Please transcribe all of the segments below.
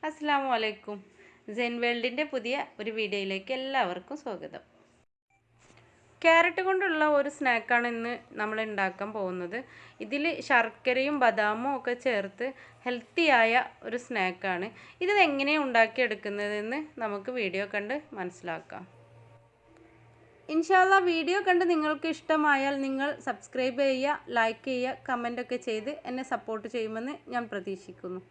അസ്സലാമു അലൈക്കും. സെൻ വേൾഡിൻ്റെ പുതിയ ഒരു വീഡിയോയിലേക്ക് എല്ലാവർക്കും സ്വാഗതം. ക്യാരറ്റ് കൊണ്ടുള്ള ഒരു സ്നാക്കാണ് ഇന്ന് നമ്മൾ ഉണ്ടാക്കാൻ പോകുന്നത്. ഇതിൽ ശർക്കരയും ബദാമും ഒക്കെ ചേർത്ത് ഹെൽത്തിയായ ഒരു സ്നാക്കാണ്. ഇത് എങ്ങനെയാണ് ഉണ്ടാക്കിയെടുക്കുന്നതെന്ന് നമുക്ക് വീഡിയോ കണ്ട് മനസ്സിലാക്കാം. ഇൻഷാ അല്ലാഹ് വീഡിയോ കണ്ട് നിങ്ങൾക്ക് ഇഷ്ടമായാൽ നിങ്ങൾ സബ്സ്ക്രൈബ് ചെയ്യുക, ലൈക്ക് ചെയ്യുക, കമൻ്റൊക്കെ ചെയ്ത് എന്നെ സപ്പോർട്ട് ചെയ്യുമെന്ന് ഞാൻ പ്രതീക്ഷിക്കുന്നു.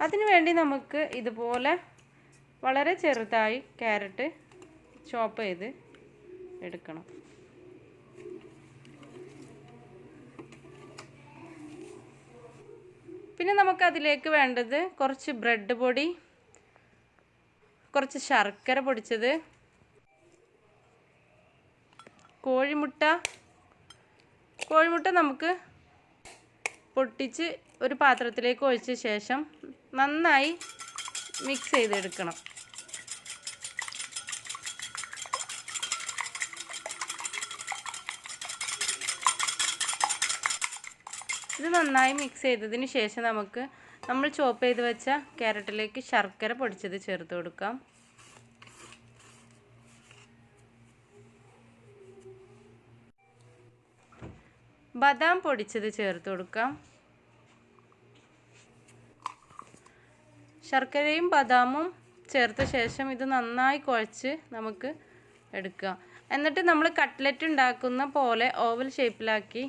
അതിനുവേണ്ടി നമുക്ക് ഇതുപോലെ വളരെ ചെറുതായി ക്യാരറ്റ് ചോപ്പ് ചെയ്ത് എടുക്കണം. പിന്നെ നമുക്കതിലേക്ക് വേണ്ടത് കുറച്ച് ബ്രെഡ് പൊടി, കുറച്ച് ശർക്കര പൊടിച്ചത്, കോഴിമുട്ട നമുക്ക് പൊട്ടിച്ച് ഒരു പാത്രത്തിലേക്ക് ഒഴിച്ച ശേഷം നന്നായി മിക്സ് ചെയ്തെടുക്കണം. ഇത് നന്നായി മിക്സ് ചെയ്തതിന് ശേഷം നമ്മൾ ചോപ്പ് ചെയ്ത് വെച്ച ക്യാരറ്റിലേക്ക് ശർക്കര പൊടിച്ചത് ചേർത്ത് കൊടുക്കാം. ബദാം പൊടിച്ചത് ചേർത്ത് കൊടുക്കാം. ശർക്കരയും ബദാമും ചേർത്ത ശേഷം ഇത് നന്നായി കുഴച്ച് നമുക്ക് എടുക്കാം. എന്നിട്ട് നമ്മൾ കട്ട്ലറ്റ് ഉണ്ടാക്കുന്ന പോലെ ഓവൽ ഷേപ്പിലാക്കി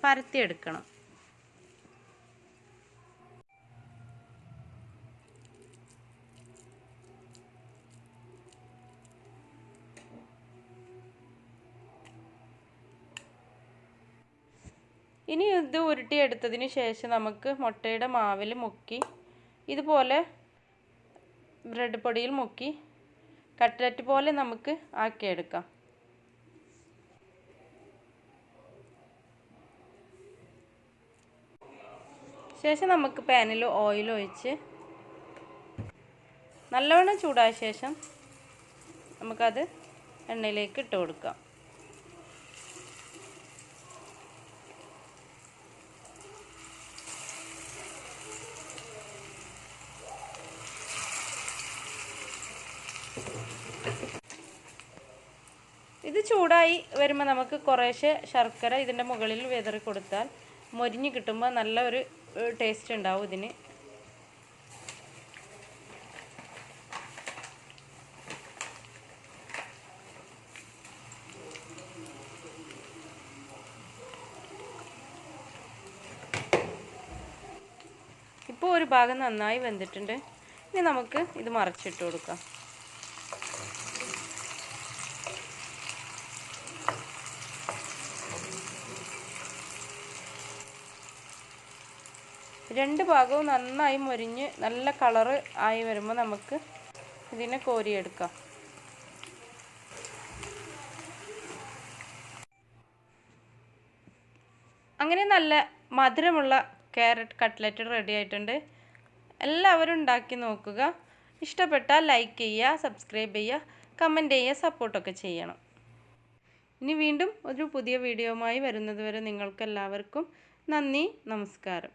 പരത്തിയെടുക്കണം. ഇനി ഇത് ഉരുട്ടിയെടുത്തതിന് ശേഷം നമുക്ക് മുട്ടയുടെ മാവിൽ മുക്കി ഇതുപോലെ ബ്രെഡ് പൊടിയിൽ മുക്കി കട്ട്ലറ്റ് പോലെ നമുക്ക് ആക്കിയെടുക്കാം. ശേഷം നമുക്ക് പാനിൽ ഓയിൽ ഒഴിച്ച് നല്ലവണ്ണം ചൂടായ ശേഷം നമുക്കത് എണ്ണയിലേക്ക് ഇട്ട് കൊടുക്കാം. ഇത് ചൂടായി വരുമ്പോൾ നമുക്ക് കുറേശ്ശെ ശർക്കര ഇതിൻ്റെ മുകളിൽ വിതറി കൊടുത്താൽ മൊരിഞ്ഞ് കിട്ടുമ്പോൾ നല്ല ഒരു ടേസ്റ്റ് ഉണ്ടാവും ഇതിന്. ഇപ്പോൾ ഒരു ഭാഗം നന്നായി വെന്തിട്ടുണ്ട്. ഇനി നമുക്ക് ഇത് മറിച്ചിട്ട് കൊടുക്കാം. രണ്ട് ഭാഗവും നന്നായി മൊരിഞ്ഞ് നല്ല കളറ് ആയി വരുമ്പോൾ നമുക്ക് ഇതിനെ കോരിയെടുക്കാം. അങ്ങനെ നല്ല മധുരമുള്ള ക്യാരറ്റ് കട്ട്ലറ്റ് റെഡി ആയിട്ടുണ്ട്. എല്ലാവരും ഉണ്ടാക്കി നോക്കുക. ഇഷ്ടപ്പെട്ടാൽ ലൈക്ക് ചെയ്യുക, സബ്സ്ക്രൈബ് ചെയ്യുക, കമൻറ്റ് ചെയ്യുക, സപ്പോർട്ടൊക്കെ ചെയ്യണം. ഇനി വീണ്ടും ഒരു പുതിയ വീഡിയോയുമായി വരുന്നതുവരെ നിങ്ങൾക്കെല്ലാവർക്കും നന്ദി, നമസ്കാരം.